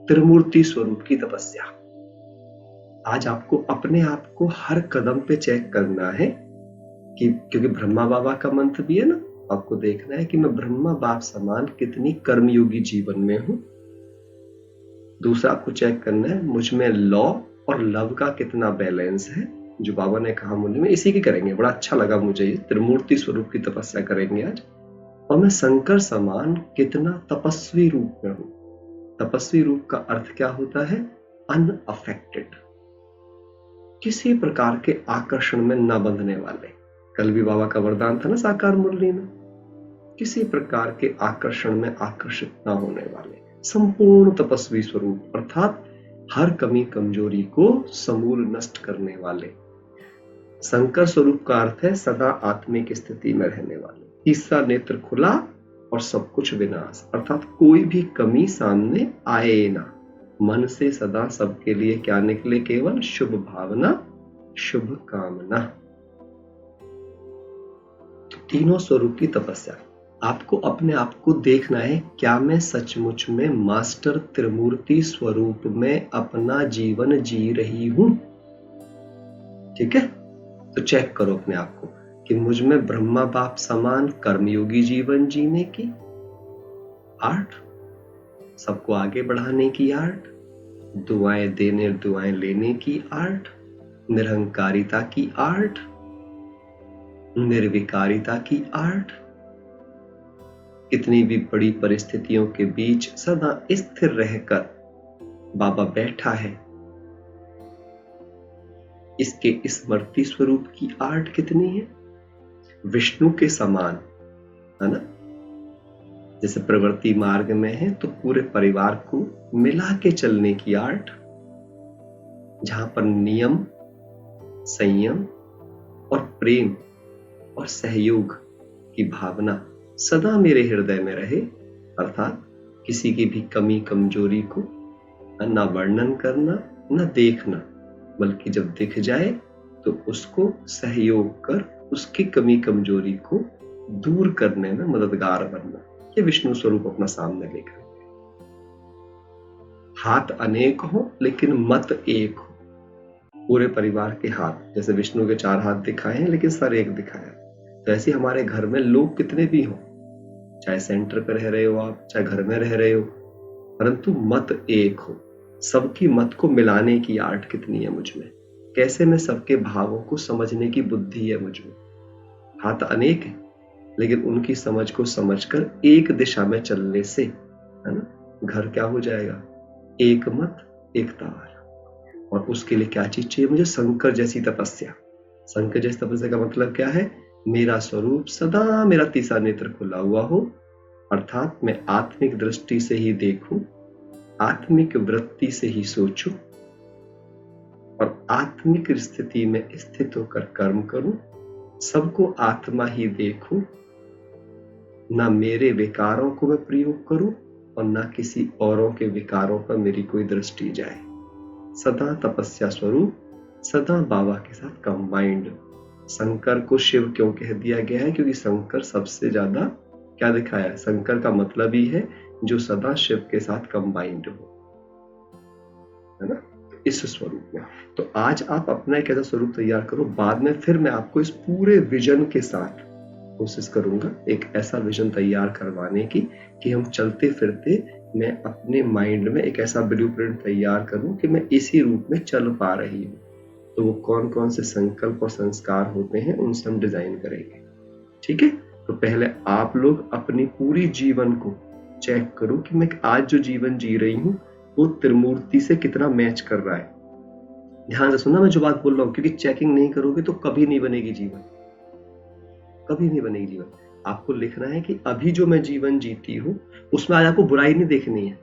त्रिमूर्ति स्वरूप की तपस्या। आज आपको अपने आप को हर कदम पे चेक करना है कि क्योंकि ब्रह्मा बाबा का मंत्र भी है ना, आपको देखना है कि मैं ब्रह्मा बाप समान कितनी कर्मयोगी जीवन में हूं। दूसरा आपको चेक करना है मुझ में लॉ और लव का कितना बैलेंस है, जो बाबा ने कहा मुझे में इसी की करेंगे। बड़ा अच्छा लगा मुझे, ये त्रिमूर्ति स्वरूप की तपस्या करेंगे आज। और मैं शंकर समान कितना तपस्वी रूप में हूं। तपस्वी रूप का अर्थ क्या होता है? अनअफेक्टेड, किसी प्रकार के आकर्षण में न बंधने वाले। कल भी बाबा का वरदान था ना साकार मुरली में, किसी प्रकार के आकर्षण में आकर्षित न होने वाले संपूर्ण तपस्वी स्वरूप, अर्थात हर कमी कमजोरी को समूल नष्ट करने वाले। शंकर स्वरूप का अर्थ है सदा आत्मिक स्थिति में रहने वाले। तीसरा नेत्र खुला और सब कुछ विनाश, अर्थात कोई भी कमी सामने आए ना। मन से सदा सबके लिए क्या निकले? केवल शुभ भावना, शुभ कामना। तीनों स्वरूप की तपस्या। आपको अपने आप को देखना है, क्या मैं सचमुच में मास्टर त्रिमूर्ति स्वरूप में अपना जीवन जी रही हूं? ठीक है, तो चेक करो अपने आप को कि मुझ में ब्रह्मा बाप समान कर्मयोगी जीवन जीने की आर्ट, सबको आगे बढ़ाने की आर्ट, दुआएं देने दुआएं लेने की आर्ट, निरहंकारिता की आर्ट, निर्विकारिता की आर्ट, कितनी भी बड़ी परिस्थितियों के बीच सदा स्थिर रहकर बाबा बैठा है, इसके स्मृति स्वरूप की आर्ट कितनी है? विष्णु के समान, है ना? जैसे प्रवृत्ति मार्ग में है तो पूरे परिवार को मिला के चलने की आर्ट, जहां पर नियम, संयम और प्रेम और सहयोग की भावना सदा मेरे हृदय में रहे, अर्थात किसी की भी कमी कमजोरी को न वर्णन करना, न देखना, बल्कि जब दिख जाए तो उसको सहयोग कर उसकी कमी कमजोरी को दूर करने में मददगार बनना। ये विष्णु स्वरूप अपना सामने लेकर। हाथ अनेक हो लेकिन मत एक हो। पूरे परिवार के हाथ, जैसे विष्णु के 4 हाथ दिखाए हैं लेकिन सर एक दिखाया, तो ऐसे हमारे घर में लोग कितने भी हो, चाहे सेंटर पे रह रहे हो आप, चाहे घर में रह रहे हो, परंतु मत एक हो। सबकी मत को मिलाने की आर्ट कितनी है मुझ में, कैसे मैं सबके भावों को समझने की बुद्धि है मुझ में। हाथ अनेक है लेकिन उनकी समझ को समझकर एक दिशा में चलने से, है ना, घर क्या हो जाएगा? एक मत एक तार। और उसके लिए क्या चीज चाहिए मुझे? शंकर जैसी तपस्या। शंकर जैसी तपस्या का मतलब क्या है? मेरा स्वरूप सदा मेरा तीसरा नेत्र खुला हुआ हो, अर्थात मैं आत्मिक दृष्टि से ही देखूं, आत्मिक वृत्ति से ही सोचूं और आत्मिक स्थिति में स्थित होकर कर्म करूं, सबको आत्मा ही देखूं, ना मेरे विकारों को मैं प्रयोग करूं और ना किसी औरों के विकारों पर मेरी कोई दृष्टि जाए। सदा तपस्या स्वरूप, सदा बाबा के साथ कंबाइंड। शंकर को शिव क्यों कह दिया गया है? क्योंकि शंकर सबसे ज्यादा क्या दिखाया है? शंकर का मतलब ही है जो सदा शिव के साथ कंबाइंड हो, है ना, इस स्वरूप में। तो आज आप अपना एक ऐसा स्वरूप तैयार करो, बाद में फिर मैं आपको इस पूरे विजन के साथ कोशिश करूंगा एक ऐसा विजन तैयार करवाने की कि हम चलते फिरते मैं अपने माइंड में एक ऐसा ब्लूप्रिंट तैयार करूं कि मैं इसी रूप में चल पा रही हूं। तो वो कौन कौन से संकल्प और संस्कार होते हैं उनसे हम डिजाइन करेंगे। ठीक है, तो पहले आप लोग अपनी पूरी जीवन को चेक करो कि मैं आज जो जीवन जी रही हूं वो त्रिमूर्ति से कितना मैच कर रहा है। ध्यान से सुनना मैं जो बात बोल रहा हूं, क्योंकि चेकिंग नहीं करोगे तो कभी नहीं बनेगी जीवन, कभी नहीं बनेगी जीवन। आपको लिखना है कि अभी जो मैं जीवन जीती हूं उसमें आज आपको बुराई नहीं देखनी है,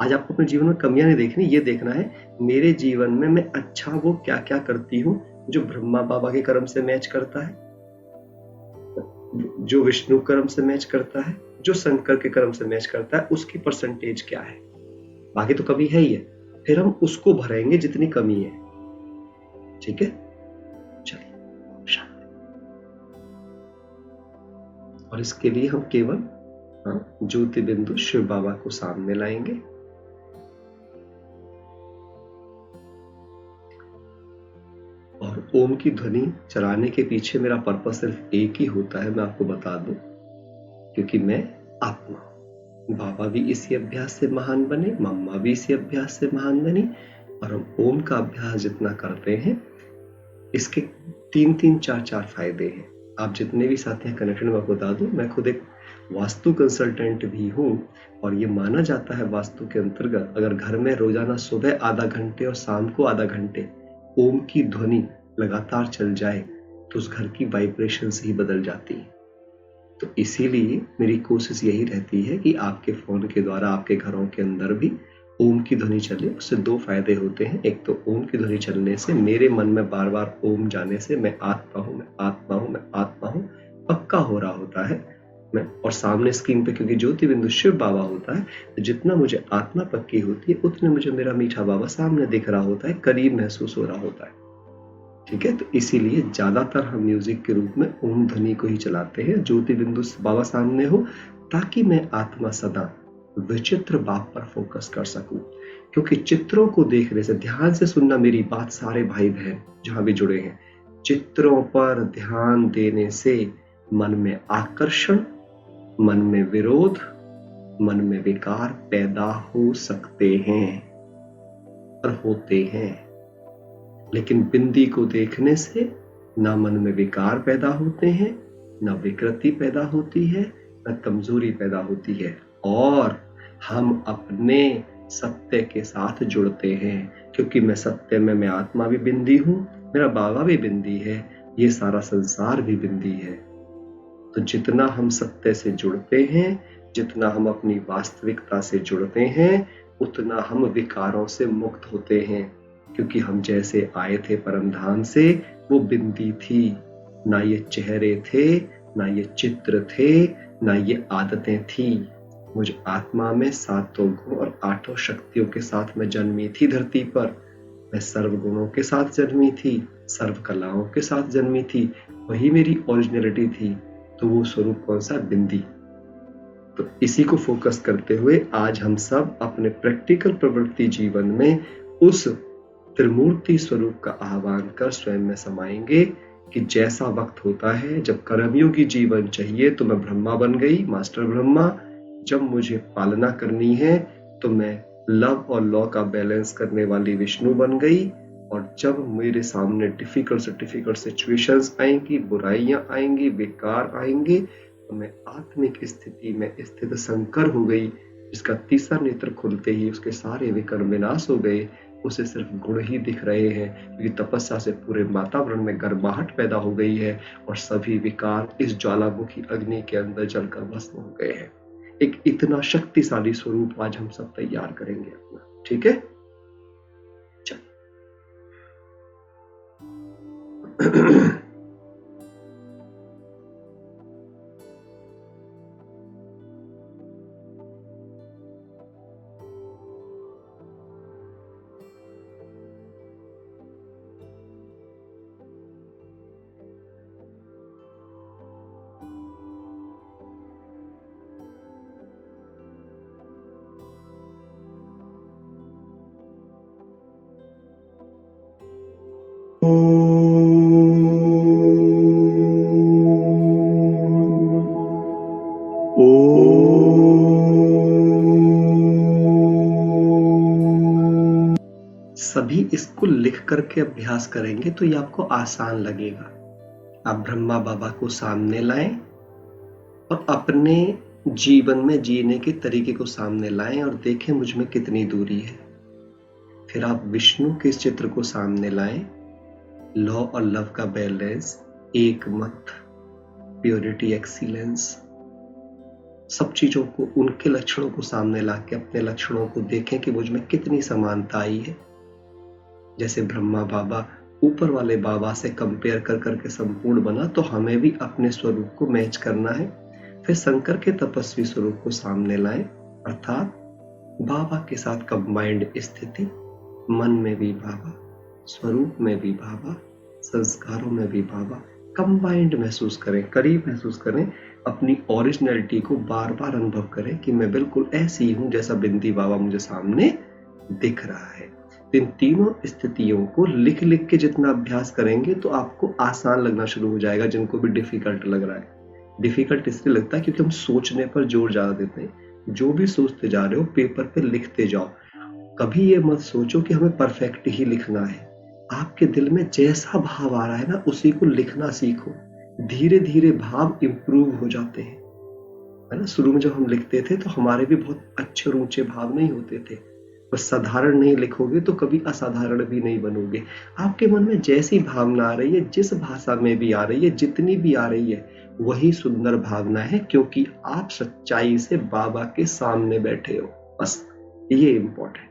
आज आपको अपने जीवन में कमियां नहीं देखनी, ये देखना है मेरे जीवन में मैं अच्छा वो क्या क्या करती हूँ जो ब्रह्मा बाबा के कर्म से मैच करता है, जो विष्णु कर्म से मैच करता है, जो शंकर के कर्म से मैच करता है, उसकी परसेंटेज क्या है। बाकी तो कभी है ही है, फिर हम उसको भरेंगे जितनी कमी है। ठीक है, चलिए शांति। और इसके लिए हम केवल ज्योति बिंदु शिव बाबा को सामने लाएंगे ओम की ध्वनि चलाने के पीछे मेरा पर्पस सिर्फ एक ही होता है, मैं आपको बता दूं, क्योंकि मैं आत्मा हूं। बाबा भी इसी अभ्यास से महान बने, मम्मा भी इसी अभ्यास से महान बनी, और हम ओम का अभ्यास जितना करते हैं इसके 3-3, 4-4 फायदे हैं। आप जितने भी साथी हैं कनेक्टेड, मैं आपको बता दूं, मैं खुद एक वास्तु कंसल्टेंट भी हूं, और ये माना जाता है वास्तु के अंतर्गत अगर घर में रोजाना सुबह आधा घंटे और शाम को आधा घंटे ओम की ध्वनि लगातार चल जाए तो उस घर की वाइब्रेशन ही बदल जाती है। तो इसीलिए मेरी कोशिश यही रहती है कि आपके फोन के द्वारा आपके घरों के अंदर भी ओम की ध्वनि चले। उससे 2 फायदे होते हैं। एक तो ओम की ध्वनि चलने से मेरे मन में बार बार ओम जाने से मैं आत्मा हूं, मैं आत्मा हूं, मैं आत्मा हूं पक्का हो रहा होता है मैं, और सामने स्क्रीन पे क्योंकि ज्योति बिंदु शिव बाबा होता है, तो जितना मुझे आत्मा पक्की होती है उतने मुझे मेरा मीठा बाबा सामने दिख रहा होता है, करीब महसूस हो रहा होता है। ठीक है, तो इसीलिए ज्यादातर हम म्यूजिक के रूप में ओम ध्वनि को ही चलाते हैं, ज्योति बिंदु बाबा सामने हो, ताकि मैं आत्मा सदा विचित्र बाप पर फोकस कर सकूं। क्योंकि चित्रों को देखने से, ध्यान से सुनना मेरी बात सारे भाई बहन जहां भी जुड़े हैं, चित्रों पर ध्यान देने से मन में आकर्षण, मन में विरोध, मन में विकार पैदा हो सकते हैं और होते हैं। लेकिन बिंदी को देखने से ना मन में विकार पैदा होते हैं, ना विकृति पैदा होती है, ना कमजोरी पैदा होती है, और हम अपने सत्य के साथ जुड़ते हैं। क्योंकि मैं सत्य में, मैं आत्मा भी बिंदी हूं, मेरा बाबा भी बिंदी है, ये सारा संसार भी बिंदी है। तो जितना हम सत्य से जुड़ते हैं, जितना हम अपनी वास्तविकता से जुड़ते हैं, उतना हम विकारों से मुक्त होते हैं। क्योंकि हम जैसे आए थे परमधाम से, वो बिंदी थी, ना ये चेहरे थे, ना ये चित्र थे, ना ये आदतें थी। मुझ आत्मा में 7 गुण और 8 शक्तियों के साथ मैं जन्मी थी धरती पर। मैं सर्व गुणों के साथ जन्मी थी, सर्व कलाओं के साथ जन्मी थी, वही मेरी ओरिजिनलिटी थी। तो वो स्वरूप कौन सा? बिंदी। तो इसी को फोकस करते हुए आज हम सब अपने प्रैक्टिकल प्रवृत्ति जीवन में उस त्रिमूर्ति स्वरूप का आह्वान कर स्वयं में समाएंगे कि जैसा वक्त होता है, जब कर्मयोगी जीवन चाहिए तो मैं ब्रह्मा बन गई, मास्टर ब्रह्मा। जब मुझे पालना करनी है तो मैं लव और लॉ का बैलेंस करने वाली विष्णु बन गई। और जब मेरे सामने डिफिकल्ट सिचुएशंस आएंगी, बुराइयां आएंगी, विकार आएंगे, तो मैं आत्मिक स्थिति में स्थित शंकर हो गई, जिसका तीसरा नेत्र खुलते ही उसके सारे विकर्म विनाश हो गए। उसे सिर्फ गुण ही दिख रहे हैं, क्योंकि तपस्या से पूरे वातावरण में गर्माहट पैदा हो गई है और सभी विकार इस ज्वालामुखी अग्नि के अंदर जलकर भस्म हो गए हैं। एक इतना शक्तिशाली स्वरूप आज हम सब तैयार करेंगे अपना। ठीक है, सभी इसको लिख करके अभ्यास करेंगे तो ये आपको आसान लगेगा। आप ब्रह्मा बाबा को सामने लाएं और अपने जीवन में जीने के तरीके को सामने लाएं और देखें मुझ में कितनी दूरी है। फिर आप विष्णु के इस चित्र को सामने लाएं, लॉ और लव का बैलेंस, एक मत, प्योरिटी, एक्सीलेंस, सब चीजों को, उनके लक्षणों को सामने लाके अपने लक्षणों को देखें कि मुझ में कितनी समानता आई है। जैसे ब्रह्मा बाबा ऊपर वाले बाबा से कंपेयर कर करके संपूर्ण बना, तो हमें भी अपने स्वरूप को मैच करना है। फिर शंकर के तपस्वी स्वरूप को सामने लाएं, अर्थात बाबा के साथ कंबाइंड स्थिति, मन में भी बाबा, स्वरूप में भी बाबा, संस्कारों में भी बाबा, कंबाइंड महसूस करें, करीब महसूस करें, अपनी ओरिजिनलिटी को बार बार अनुभव करें कि मैं बिल्कुल ऐसी हूं जैसा बिंदी बाबा मुझे सामने दिख रहा है। इन तीनों स्थितियों को लिख लिख के जितना अभ्यास करेंगे तो आपको आसान लगना शुरू हो जाएगा, जिनको भी डिफिकल्ट लग रहा है। डिफिकल्ट इसलिए लगता है क्योंकि हम सोचने पर जोर ज्यादा देते हैं। जो भी सोचते जा रहे हो पेपर पे लिखते जाओ। कभी ये मत सोचो कि हमें परफेक्ट ही लिखना है। आपके दिल में जैसा भाव आ रहा है ना, उसी को लिखना सीखो। धीरे धीरे भाव इंप्रूव हो जाते हैं, है ना। शुरू में जब हम लिखते थे तो हमारे भी बहुत अच्छे और ऊंचे भाव नहीं होते थे। बस साधारण नहीं लिखोगे तो कभी असाधारण भी नहीं बनोगे। आपके मन में जैसी भावना आ रही है, जिस भाषा में भी आ रही है, जितनी भी आ रही है, वही सुंदर भावना है, क्योंकि आप सच्चाई से बाबा के सामने बैठे हो। बस ये इंपॉर्टेंट।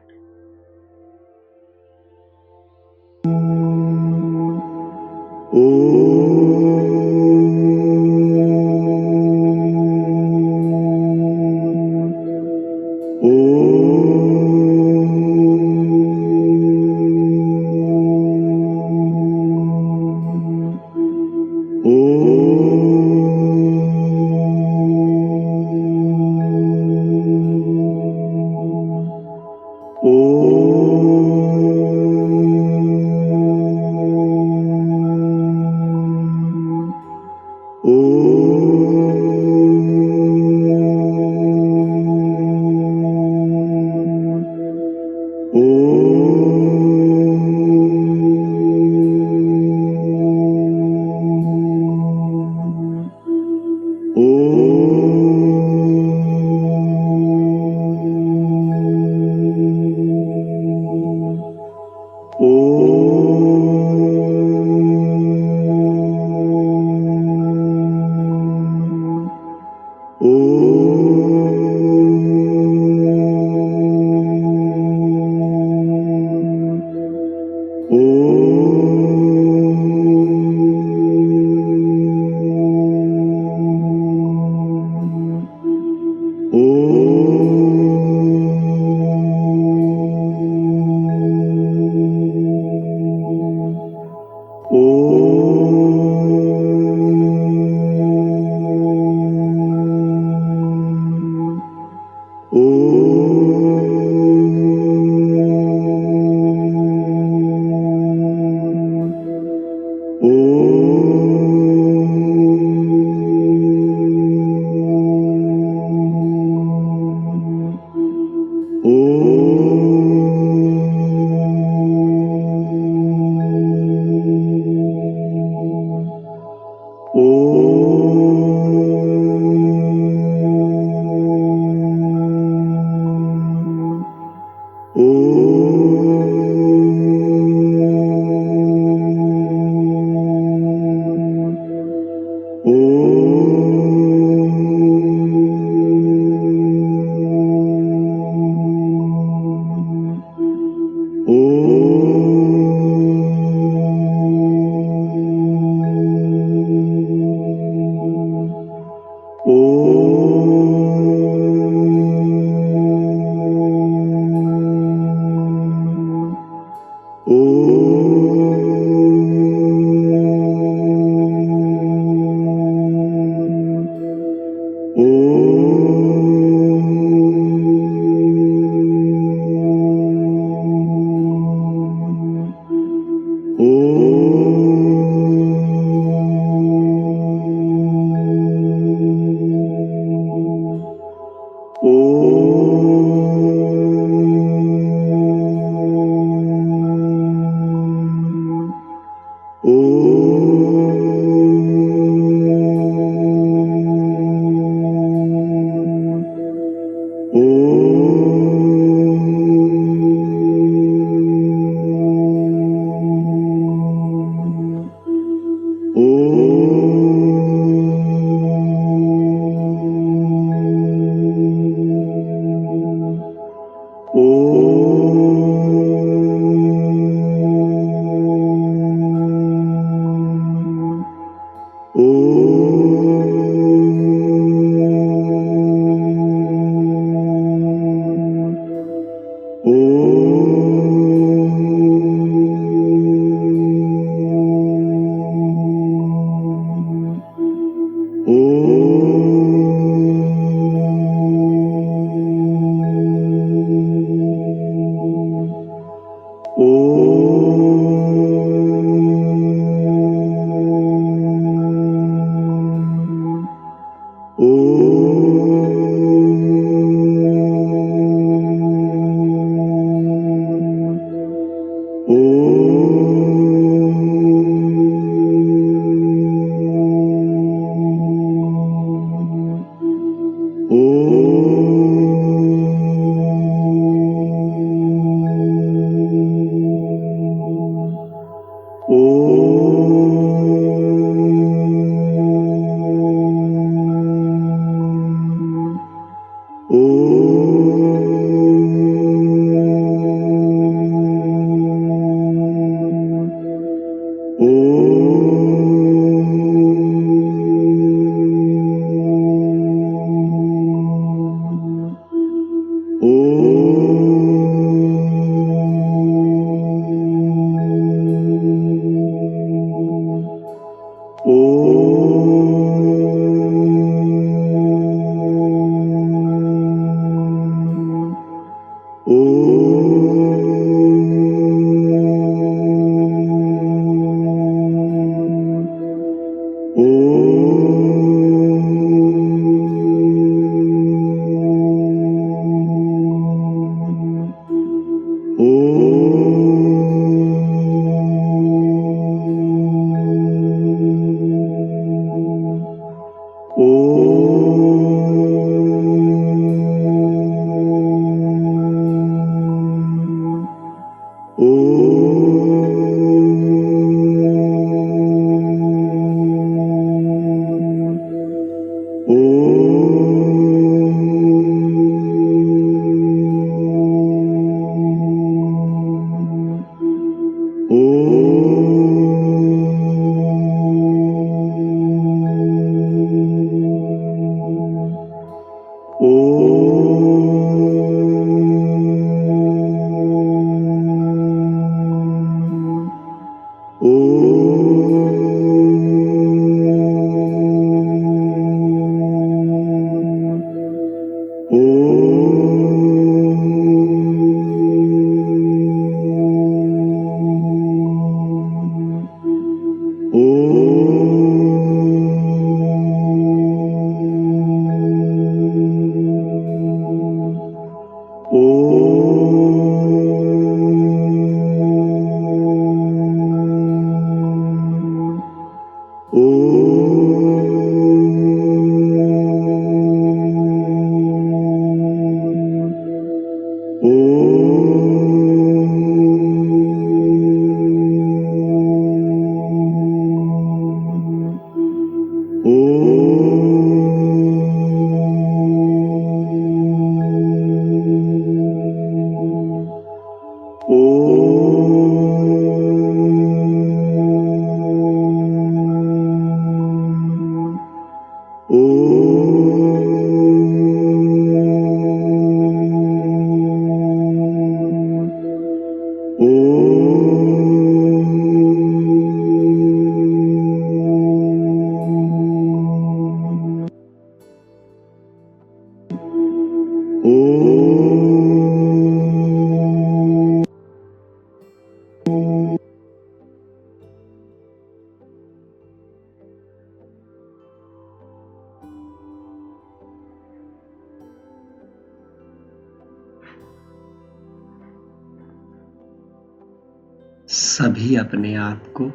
सभी अपने आप को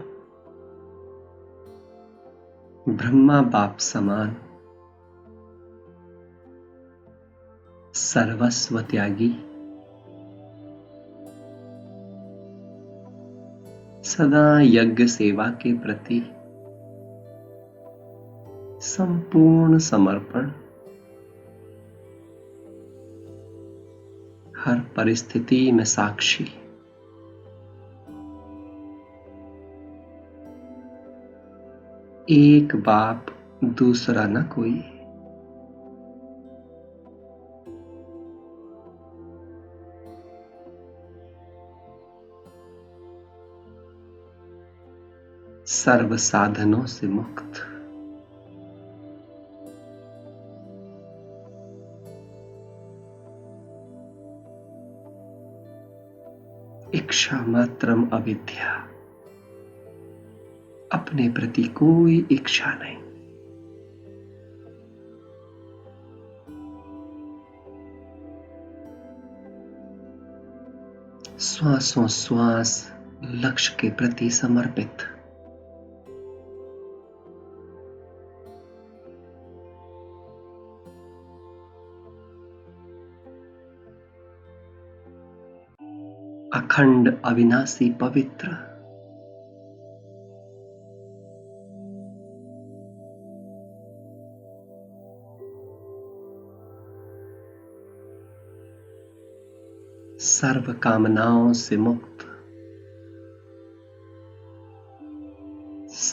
ब्रह्मा बाप समान सर्वस्व त्यागी, सदा यज्ञ सेवा के प्रति संपूर्ण समर्पण, हर परिस्थिति में साक्षी, एक बाप दूसरा न कोई, सर्व साधनों से मुक्त, इच्छा मात्रम अविद्या, अपने प्रति कोई इच्छा नहीं। श्वासों श्वास लक्ष्य के प्रति समर्पित, अखंड अविनाशी पवित्र, सर्व कामनाओं से मुक्त,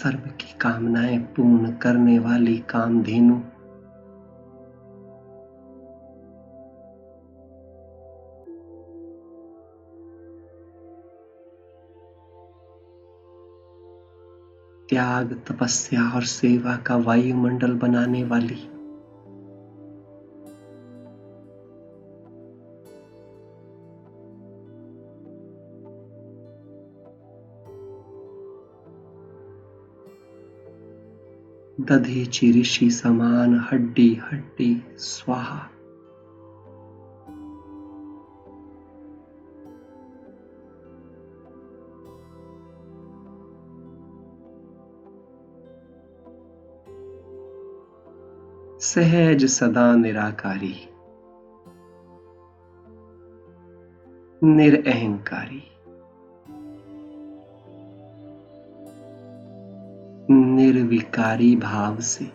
सर्व की कामनाएं पूर्ण करने वाली कामधेनु, त्याग, तपस्या और सेवा का वायुमंडल बनाने वाली, दधीचि ऋषि समान हड्डी हड्डी स्वाहा। सहज सदा निराकारी, निरअहंकारी, निर्विकारी भाव से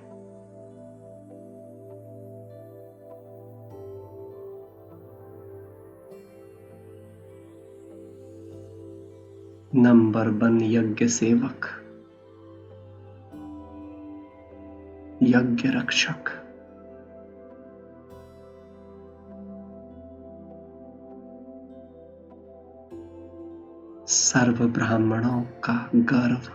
नंबर 1 यज्ञ सेवक, यज्ञ रक्षक, सर्व ब्राह्मणों का गर्व,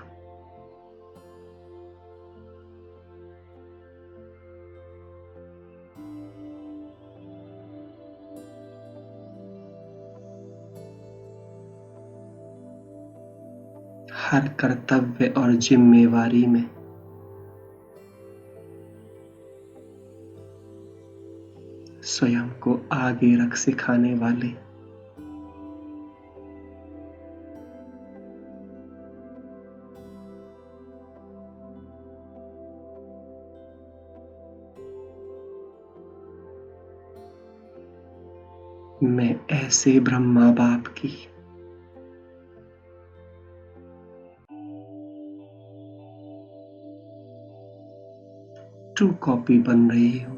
हर कर्तव्य और जिम्मेवारी में स्वयं को आगे रख सिखाने वाले, मैं ऐसे ब्रह्मा बाप की ट्रू कॉपी बन रही हूं।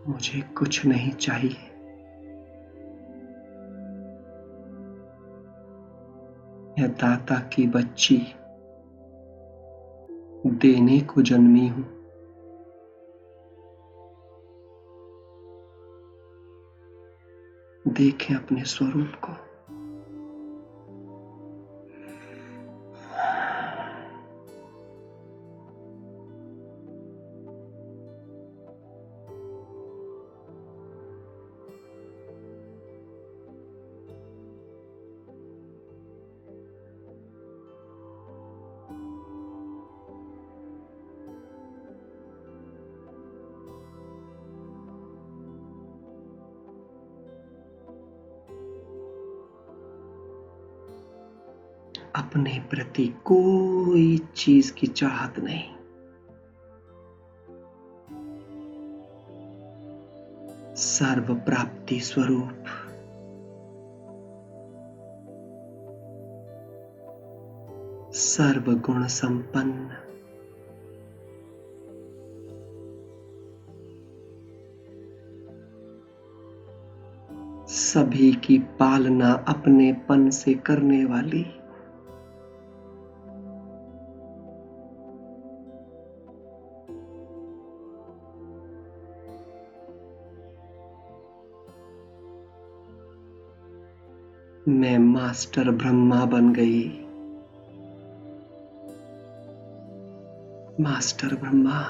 मुझे कुछ नहीं चाहिए, मैं दाता की बच्ची देने को जन्मी हूं। देखें अपने स्वरूप को, अपने प्रति कोई चीज की चाहत नहीं, सर्व प्राप्ति स्वरूप, सर्व गुण संपन्न, सभी की पालना अपनेपन से करने वाली, मैं मास्टर ब्रह्मा बन गई। मास्टर ब्रह्मा,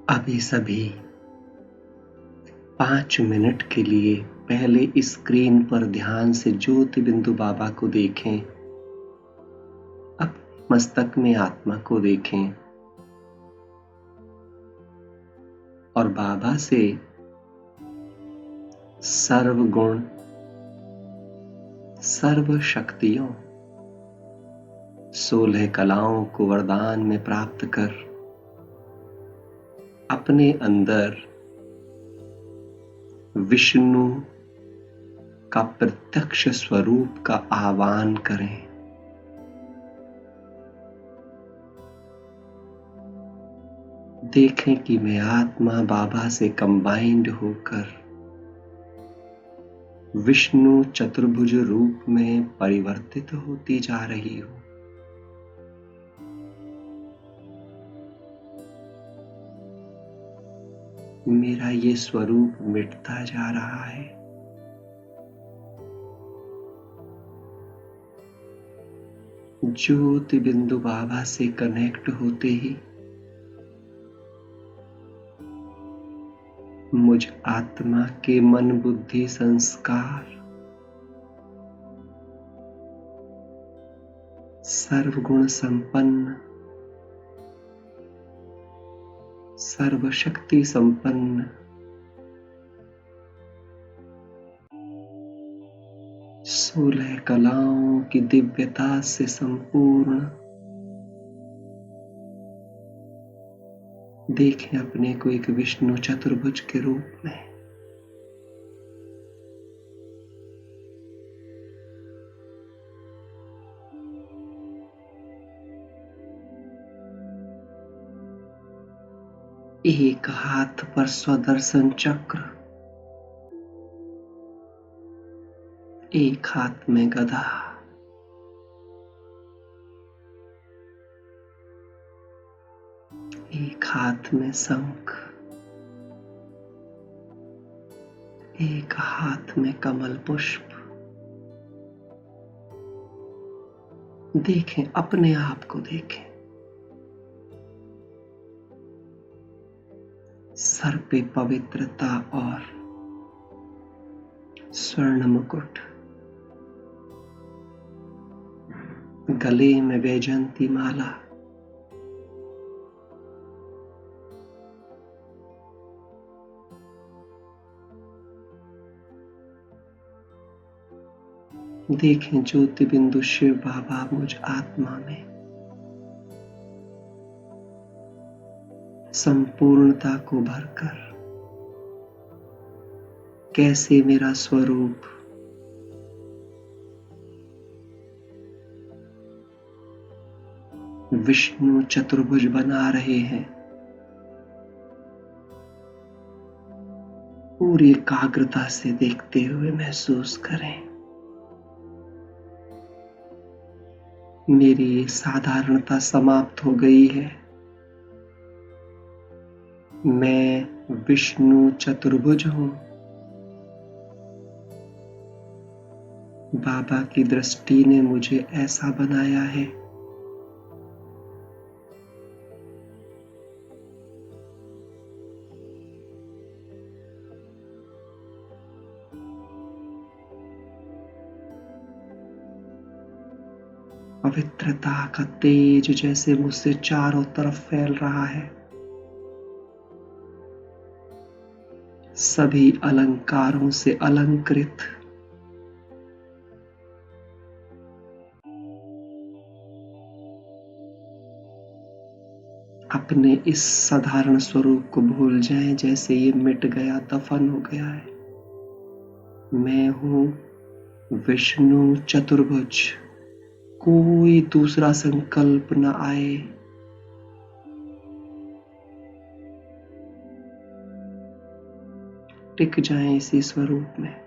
अभी सभी 5 मिनट के लिए पहले स्क्रीन पर ध्यान से ज्योति बिंदु बाबा को देखें। अब मस्तक में आत्मा को देखें और बाबा से सर्व गुण, सर्व शक्तियों, 16 कलाओं को वरदान में प्राप्त कर अपने अंदर विष्णु का प्रत्यक्ष स्वरूप का आह्वान करें। देखें कि मैं आत्मा बाबा से कंबाइंड होकर विष्णु चतुर्भुज रूप में परिवर्तित होती जा रही हूं। मेरा ये स्वरूप मिटता जा रहा है। ज्योति बिंदु बाबा से कनेक्ट होते ही मुझ आत्मा के मन बुद्धि संस्कार सर्वगुण संपन्न सर्वशक्ति संपन्न 16 कलाओं की दिव्यता से संपूर्ण देखें अपने को एक विष्णु चतुर्भुज के रूप में। एक हाथ पर स्वदर्शन चक्र, एक हाथ में गदा, एक हाथ में शंख, एक हाथ में कमल पुष्प। देखें, अपने आप को देखें। सर पे पवित्रता और स्वर्ण मुकुट, गले में वैजयंती माला, देखें ज्योति बिंदु शिव बाबा मुझ आत्मा में संपूर्णता को भरकर कैसे मेरा स्वरूप विष्णु चतुर्भुज बना रहे हैं। पूरी एकाग्रता से देखते हुए महसूस करें, मेरी साधारणता समाप्त हो गई है। मैं विष्णु चतुर्भुज हूं। बाबा की दृष्टि ने मुझे ऐसा बनाया है। पवित्रता का तेज जैसे मुझसे चारों तरफ फैल रहा है। सभी अलंकारों से अलंकृत अपने इस साधारण स्वरूप को भूल जाएं, जैसे ये मिट गया, दफन हो गया है। मैं हूं विष्णु चतुर्भुज। कोई दूसरा संकल्प न आए। टिक जाएं इसी स्वरूप में।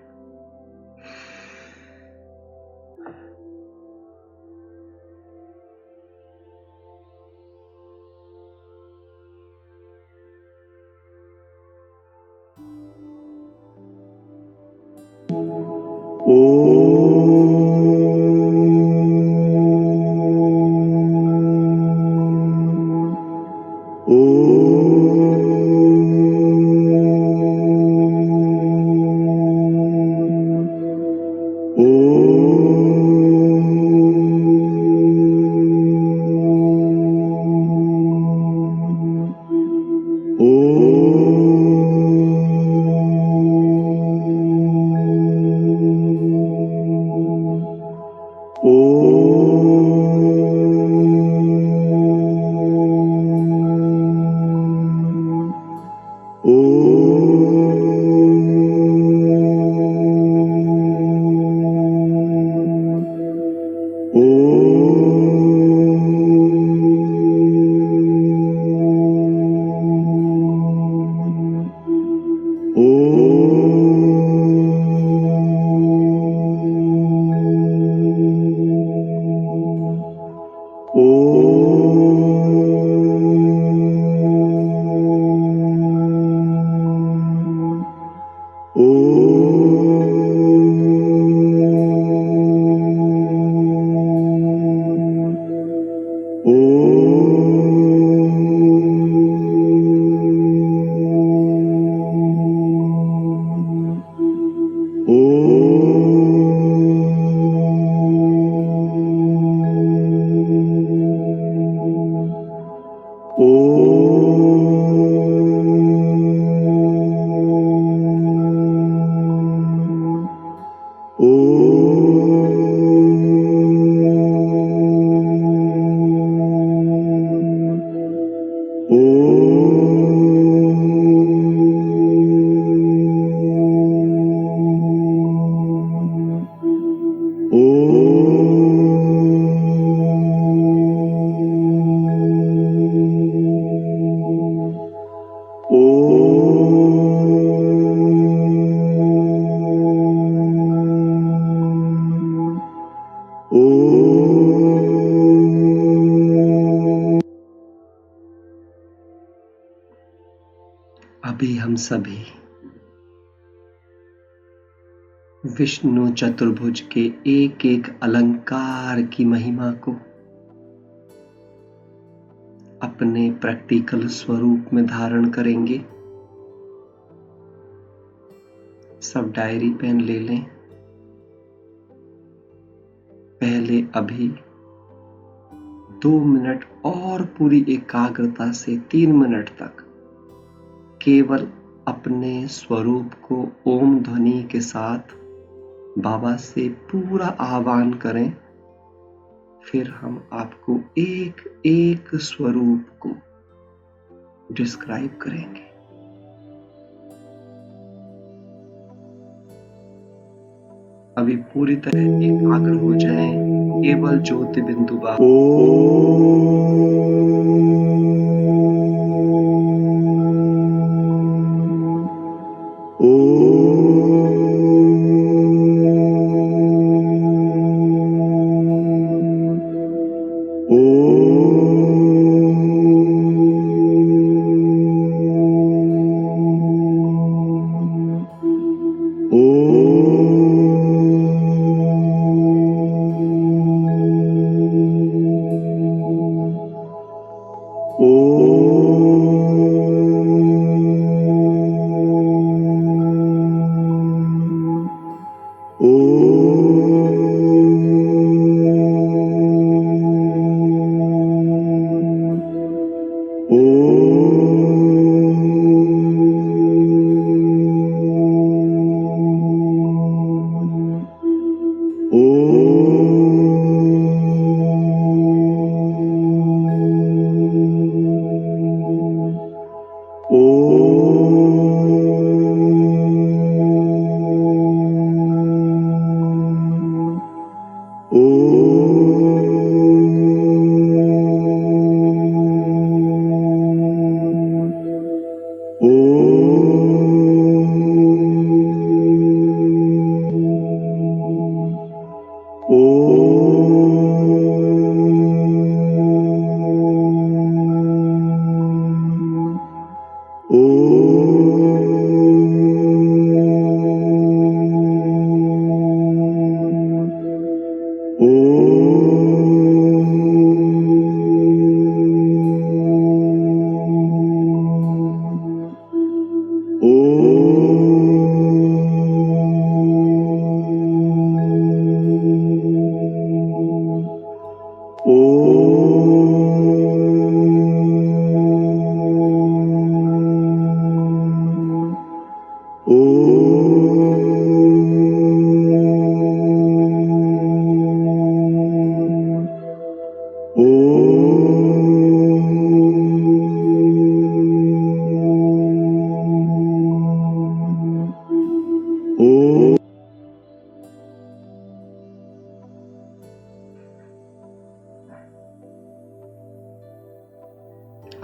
अभी हम सभी विष्णु चतुर्भुज के एक एक अलंकार की महिमा को अपने प्रैक्टिकल स्वरूप में धारण करेंगे। सब डायरी पेन ले लें। पहले अभी 2 मिनट और पूरी एकाग्रता से 3 मिनट तक केवल अपने स्वरूप को ओम ध्वनि के साथ बाबा से पूरा आह्वान करें। फिर हम आपको एक एक स्वरूप को डिस्क्राइब करेंगे। अभी पूरी तरह एकाग्र हो जाएं, केवल ज्योति बिंदु बाबा।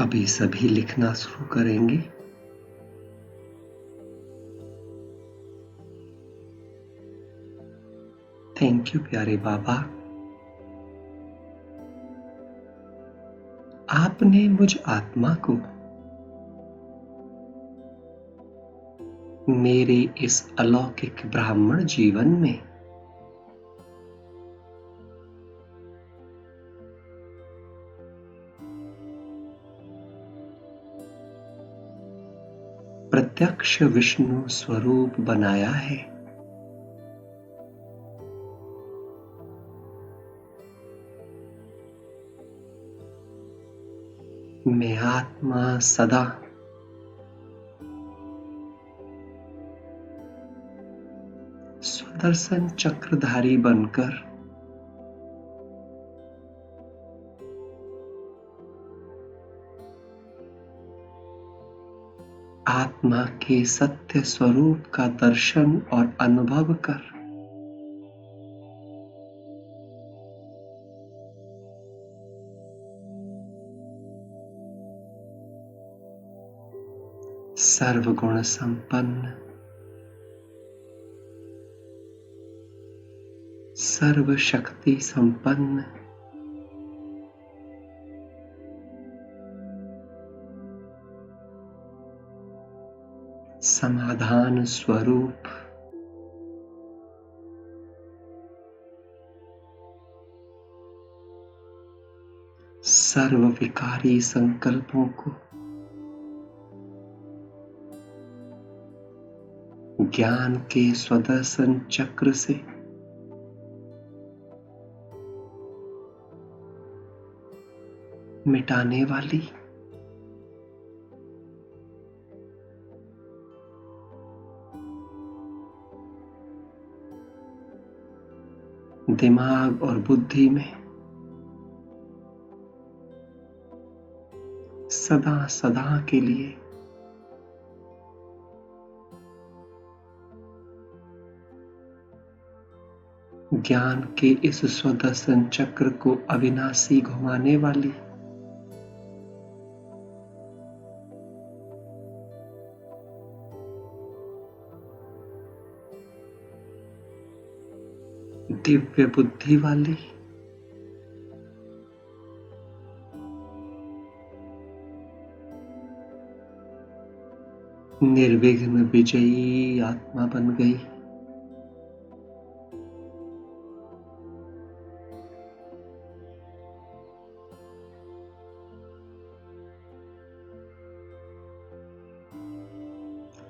अभी सभी लिखना शुरू करेंगे। थैंक यू प्यारे बाबा, आपने मुझ आत्मा को मेरे इस अलौकिक ब्राह्मण जीवन में प्रत्यक्ष विष्णु स्वरूप बनाया है। मैं आत्मा सदा सुदर्शन चक्रधारी बनकर आत्मा के सत्य स्वरूप का दर्शन और अनुभव कर सर्वगुण संपन्न, सर्वशक्ति संपन्न, समाधान स्वरूप सर्वविकारी संकल्पों को ज्ञान के स्वदर्शन चक्र से मिटाने वाली दिमाग और बुद्धि में सदा सदा के लिए ज्ञान के इस स्वदर्शन चक्र को अविनाशी घुमाने वाली दिव्य बुद्धि वाली निर्विघ्न विजयी आत्मा बन गई।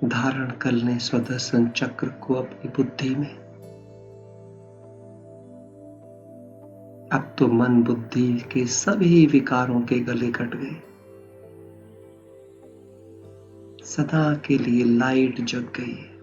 धारण कर लें स्वदर्शन चक्र को अपनी बुद्धि में। अब तो मन बुद्धि के सभी विकारों के गले कट गए। सदा के लिए लाइट जग गई है।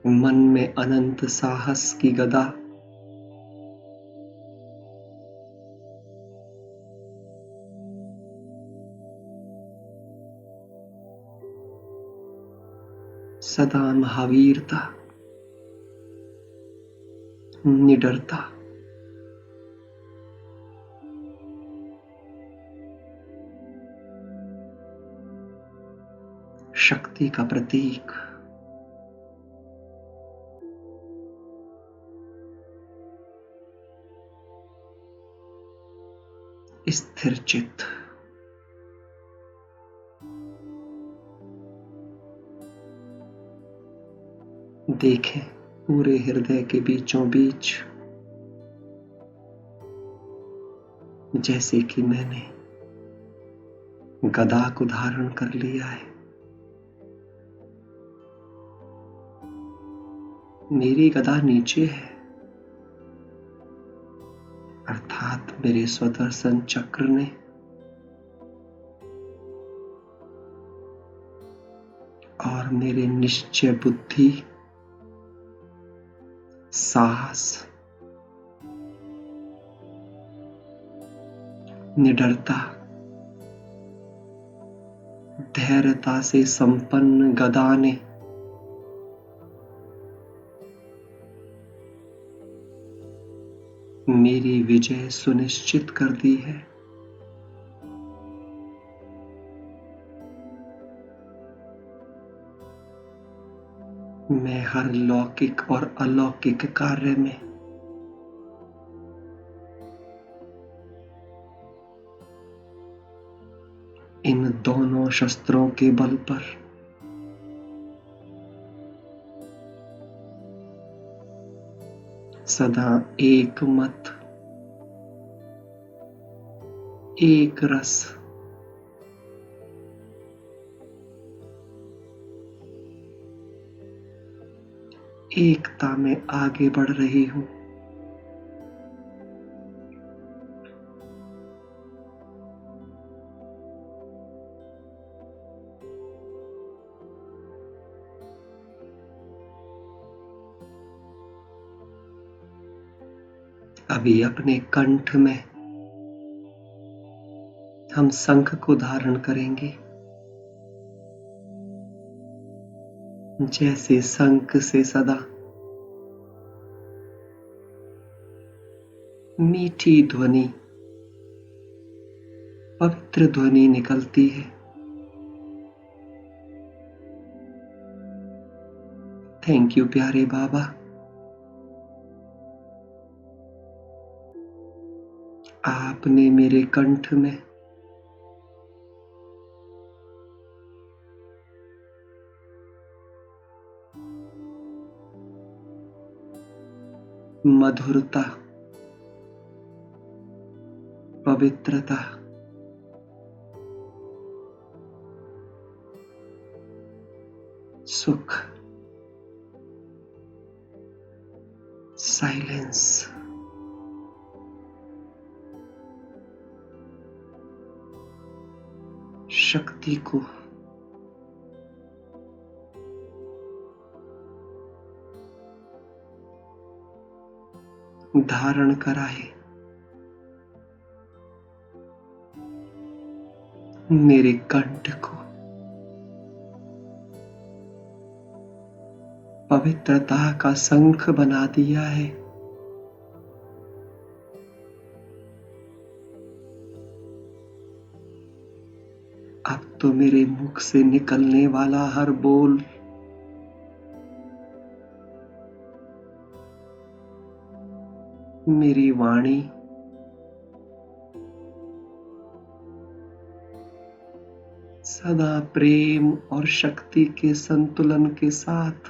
मन में अनंत साहस की गदा सदा महावीरता, निडरता, शक्ति का प्रतीक, स्थिर चित्त, देखें पूरे हृदय के बीचों बीच जैसे कि मैंने गदा को धारण कर लिया है। मेरी गदा नीचे है, अर्थात मेरे स्वदर्शन चक्र ने और मेरे निश्चय बुद्धि, साहस, निडरता, धैर्यता से संपन्न गदा ने मेरी विजय सुनिश्चित कर दी है। मैं हर लौकिक और अलौकिक कार्य में इन दोनों शस्त्रों के बल पर सदा एक मत, एक रस, एकता में आगे बढ़ रही हूं। अभी अपने कंठ में हम शंख को धारण करेंगे। जैसे शंख से सदा मीठी ध्वनि, पवित्र ध्वनि निकलती है, थैंक यू प्यारे बाबा। आपने मेरे कंठ में मधुरता, पवित्रता, सुख, साइलेंस, शक्ति को धारण कराए। मेरे कंठ को पवित्रता का शंख बना दिया है। अब तो मेरे मुख से निकलने वाला हर बोल मेरी वाणी सदा प्रेम और शक्ति के संतुलन के साथ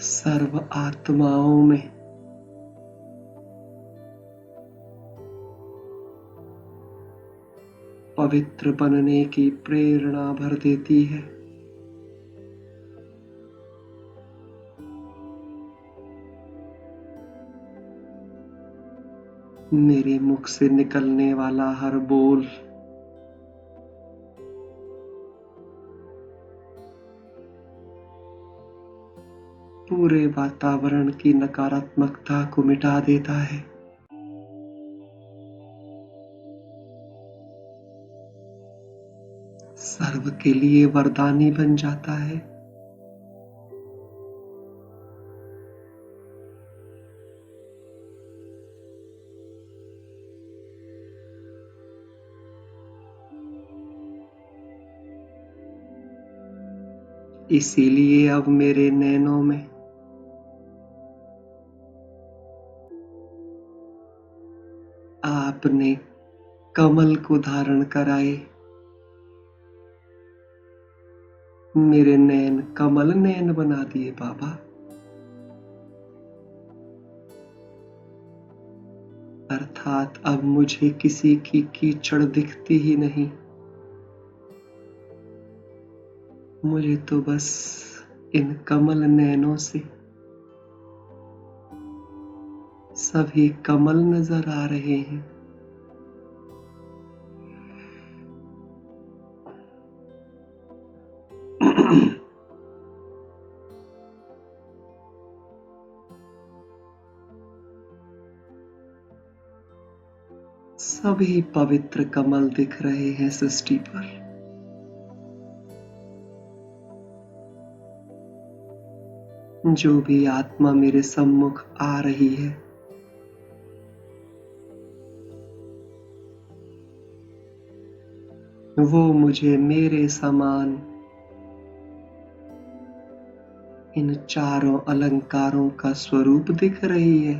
सर्व आत्माओं में पवित्र बनने की प्रेरणा भर देती है। मेरे मुख से निकलने वाला हर बोल पूरे वातावरण की नकारात्मकता को मिटा देता है। सर्व के लिए वरदानी बन जाता है। इसीलिए अब मेरे नैनों में आपने कमल को धारण कराए। मेरे नैन कमल नैन बना दिए बाबा। अर्थात अब मुझे किसी की कीचड़ दिखती ही नहीं। मुझे तो बस इन कमल नैनों से सभी कमल नजर आ रहे हैं। सभी पवित्र कमल दिख रहे हैं सृष्टि पर। जो भी आत्मा मेरे सम्मुख आ रही है वो मुझे मेरे समान इन चारों अलंकारों का स्वरूप दिख रही है।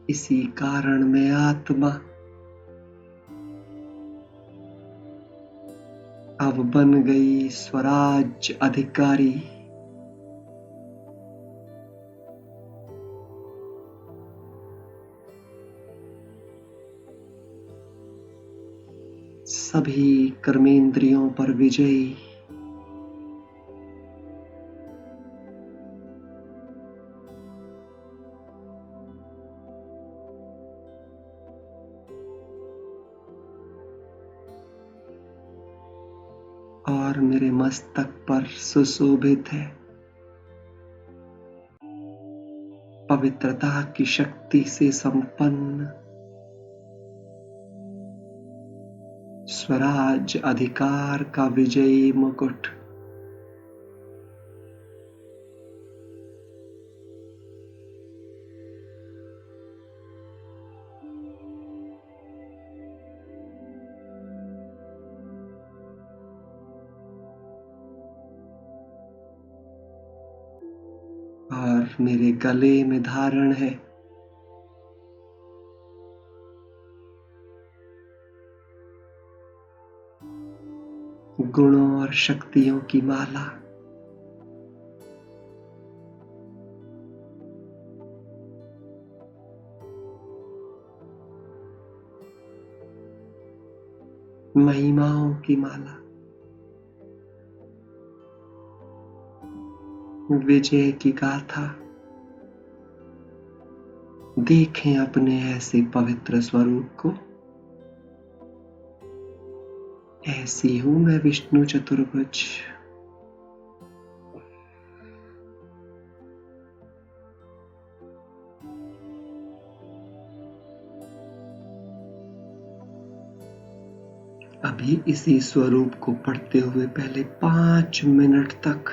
इसी कारण मैं आत्मा अब बन गई स्वराज अधिकारी। सभी कर्मेंद्रियों पर विजयी। और मेरे मस्तक पर सुशोभित है पवित्रता की शक्ति से संपन्न स्वराज अधिकार का विजयी मुकुट। मेरे गले में धारण है। गुणों और शक्तियों की माला। महिमाओं की माला। विजय की गाथा। देखें अपने ऐसे पवित्र स्वरूप को। ऐसी हूं मैं विष्णु चतुर्भुज। अभी इसी स्वरूप को पढ़ते हुए पहले 5 मिनट तक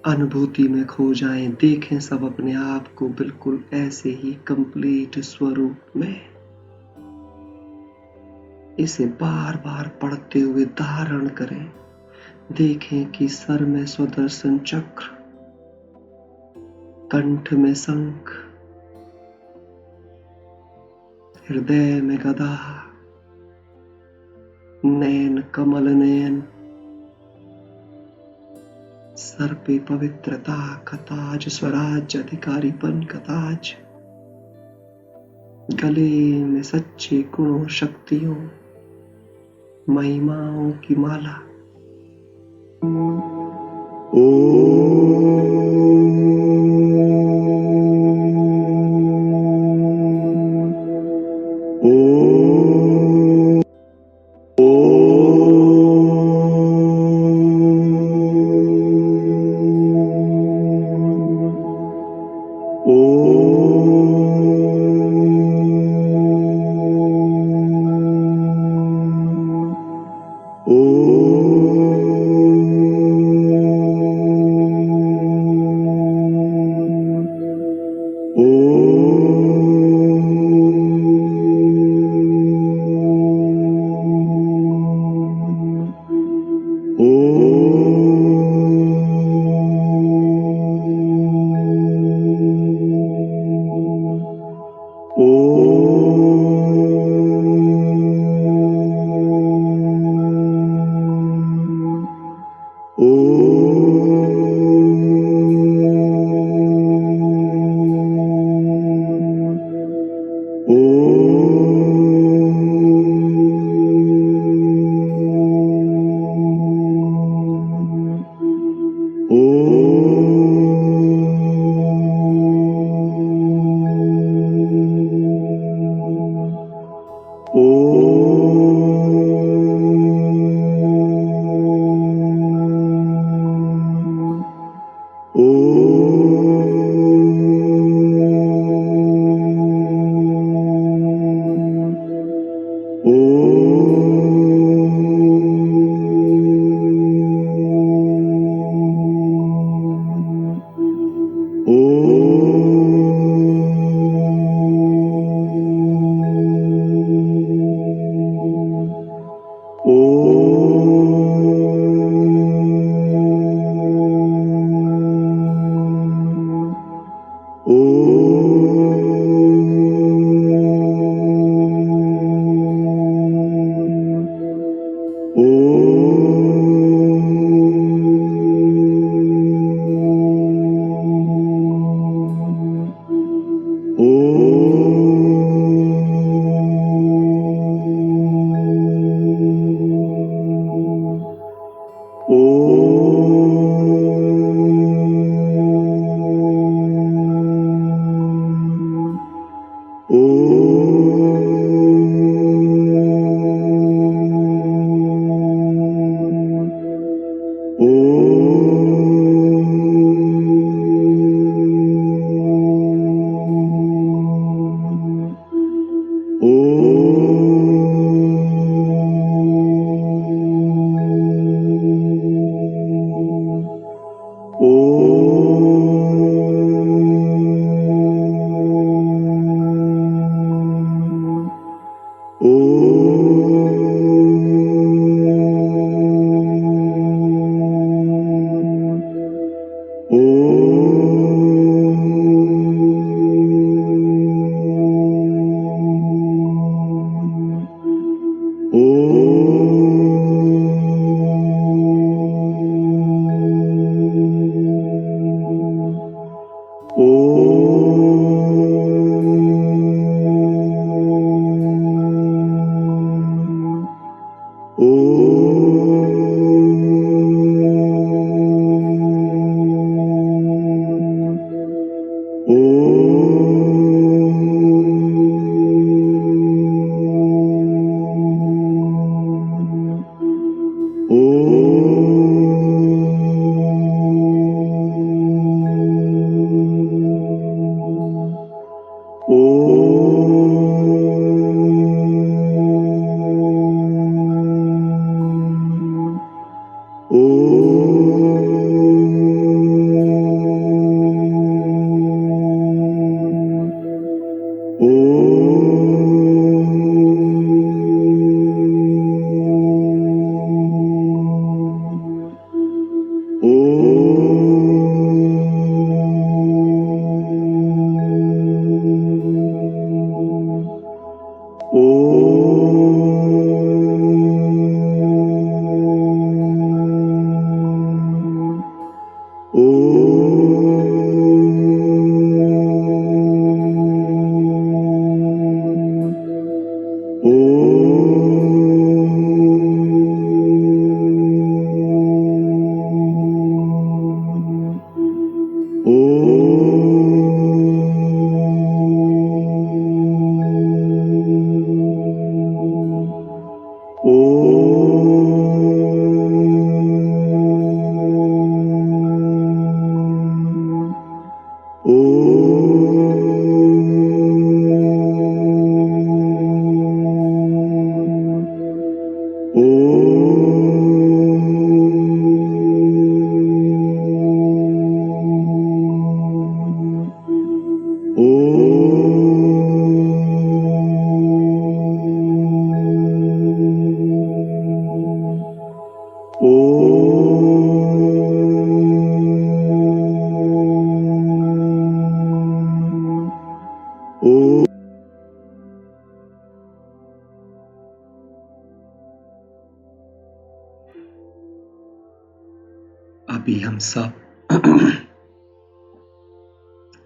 अनुभूति में खो जाएं। देखें सब अपने आप को बिल्कुल ऐसे ही कंप्लीट स्वरूप में। इसे बार बार पढ़ते हुए धारण करें। देखें कि सर में सुदर्शन चक्र, कंठ में शंख, हृदय में गदा, नयन कमल नयन, सर पे पवित्रता का ताज, स्वराज अधिकारीपन का ताज, गले में सच्चे गुणों शक्तियों महिमाओं की माला। अभी हम सब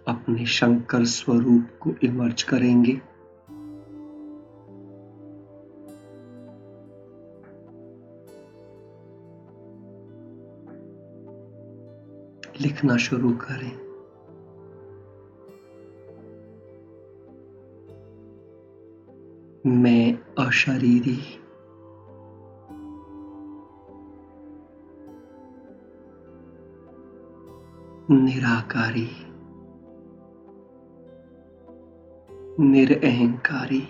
अपने शंकर स्वरूप को इमर्ज करेंगे। लिखना शुरू करें। मैं अशरीरी निराकारी निरअहंकारी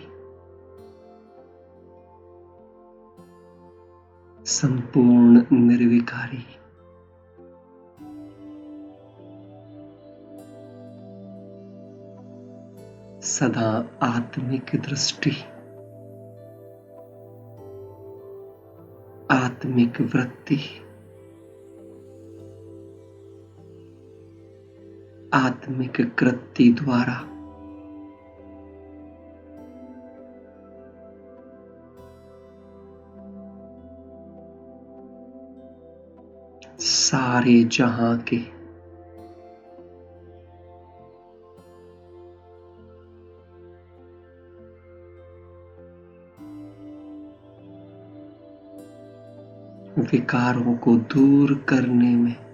संपूर्ण निर्विकारी सदा आत्मिक दृष्टि आत्मिक वृत्ति आत्मिक कृति द्वारा सारे जहां के विकारों को दूर करने में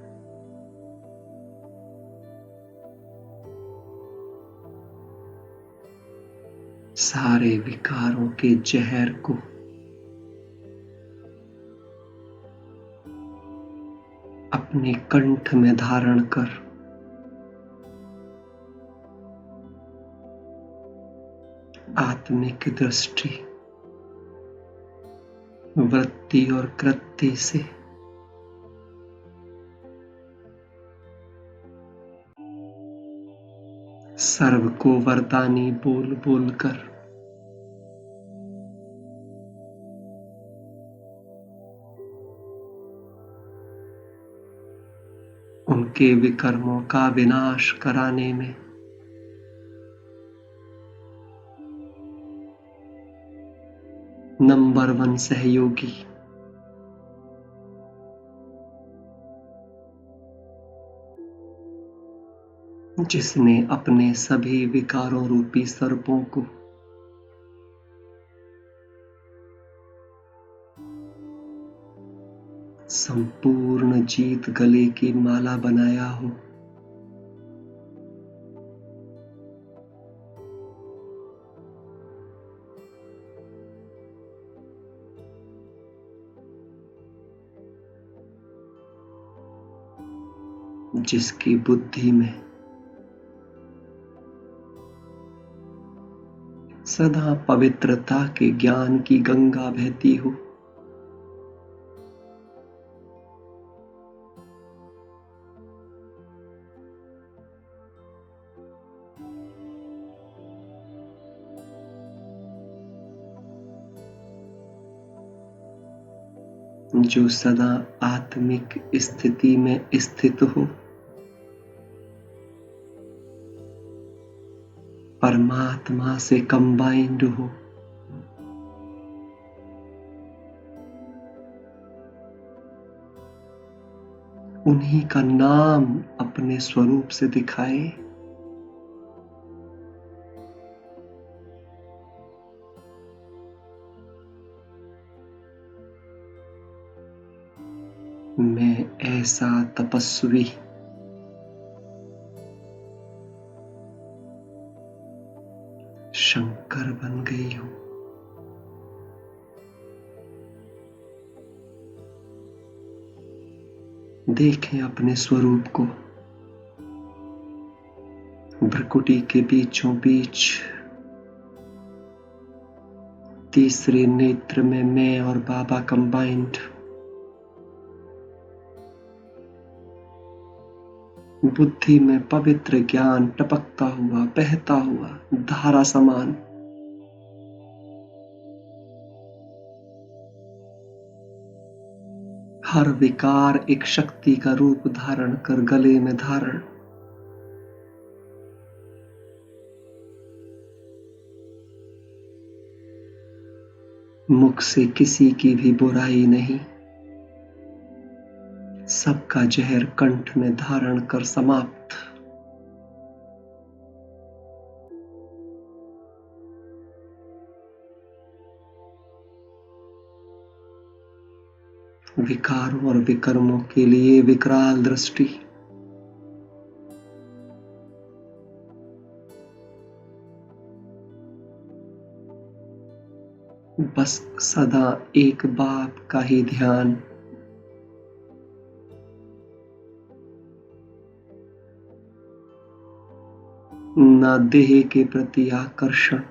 सारे विकारों के जहर को अपने कंठ में धारण कर आत्मिक दृष्टि वृत्ति और कृत्य से सर्व को वरदानी बोल बोल कर उनके विकर्मों का विनाश कराने में नंबर 1 सहयोगी जिसने अपने सभी विकारों रूपी सर्पों को संपूर्ण जीत गले की माला बनाया हो, जिसकी बुद्धि में सदा पवित्रता के ज्ञान की गंगा बहती हो, जो सदा आत्मिक स्थिति में स्थित हो, परमात्मा से कंबाइंड हो, उन्हीं का नाम अपने स्वरूप से दिखाए। मैं ऐसा तपस्वी शंकर बन गई हूं। देखें अपने स्वरूप को, भ्रकुटी के बीचों बीच तीसरे नेत्र में मैं और बाबा कंबाइंड, बुद्धि में पवित्र ज्ञान टपकता हुआ, बहता हुआ, धारा समान। हर विकार एक शक्ति का रूप धारण कर गले में धारण। मुख से किसी की भी बुराई नहीं, सबका जहर कंठ में धारण कर समाप्त। विकारों और विकर्मों के लिए विकराल दृष्टि, बस सदा एक बाप का ही ध्यान। ना देह के प्रति आकर्षण,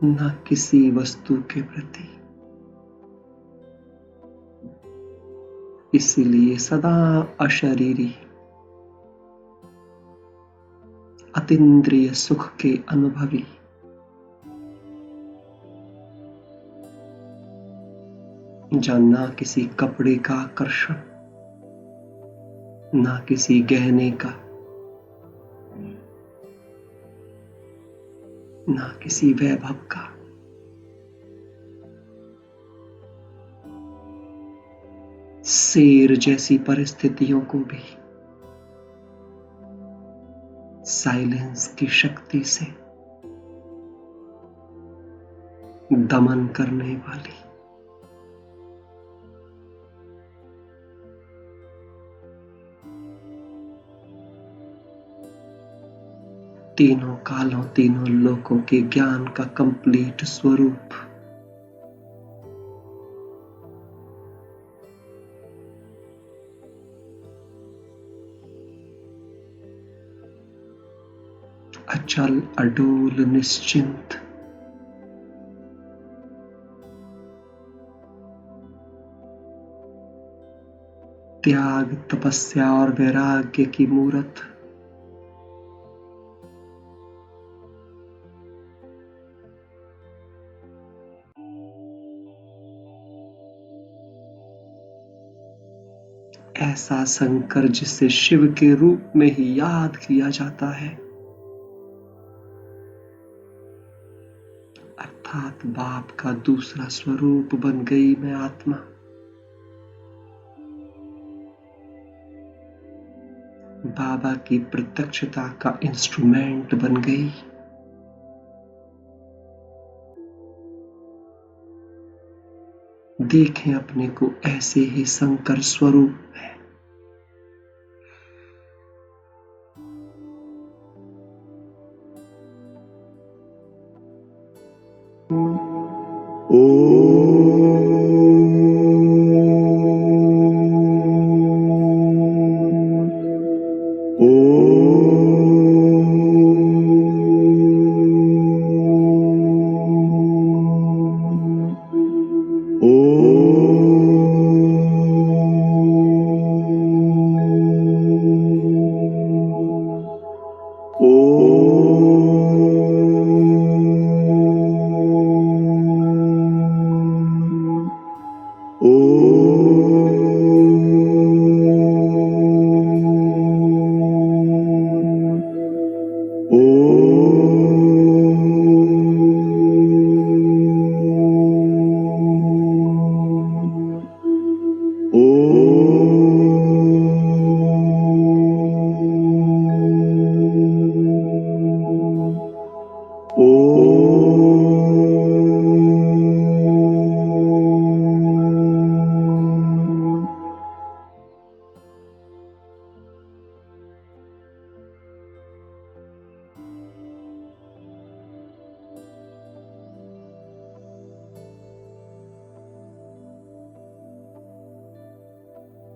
ना किसी वस्तु के प्रति। इसलिए सदा अशरीरी, अतीन्द्रिय सुख के अनुभवी। जहाँ ना किसी कपड़े का आकर्षण, ना किसी गहने का, ना किसी वैभव का। शेर जैसी परिस्थितियों को भी साइलेंस की शक्ति से दमन करने वाली। तीनों कालों, तीनों लोकों के ज्ञान का कंप्लीट स्वरूप। अचल, अडोल, निश्चिंत। त्याग, तपस्या और वैराग्य की मूरत। ऐसा शंकर जिसे शिव के रूप में ही याद किया जाता है, अर्थात बाप का दूसरा स्वरूप बन गई मैं आत्मा। बाबा की प्रत्यक्षता का इंस्ट्रूमेंट बन गई। देखें अपने को ऐसे ही शंकर स्वरूप में।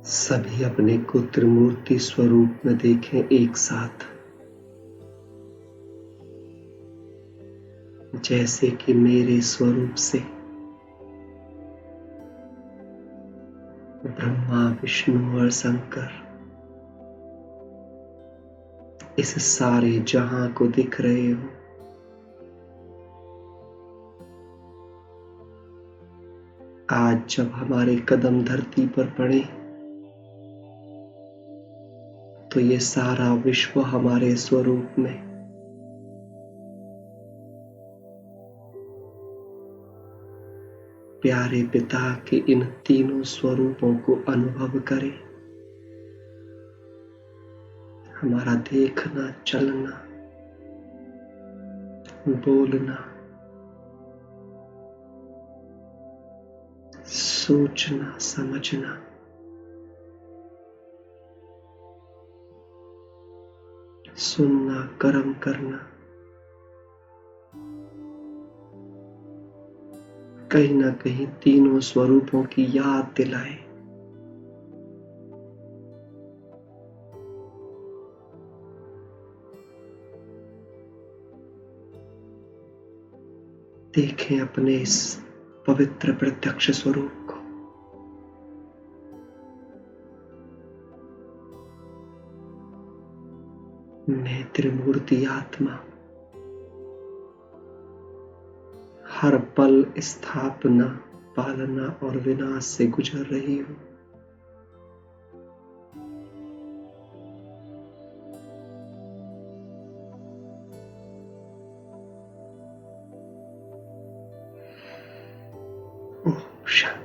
सभी अपने को त्रिमूर्ति स्वरूप में देखें एक साथ, जैसे कि मेरे स्वरूप से ब्रह्मा, विष्णु और शंकर इस सारे जहां को दिख रहे हो। आज जब हमारे कदम धरती पर पड़े तो ये सारा विश्व हमारे स्वरूप में प्यारे पिता के इन तीनों स्वरूपों को अनुभव करे। हमारा देखना, चलना, बोलना, सोचना, समझना, सुनना, कर्म करना कहीं ना कहीं तीनों स्वरूपों की याद दिलाए। देखें अपने इस पवित्र प्रत्यक्ष स्वरूप को। मैं त्रिमूर्ति आत्मा हर पल स्थापना, पालना और विनाश से गुजर रही हूं। ओम शांति।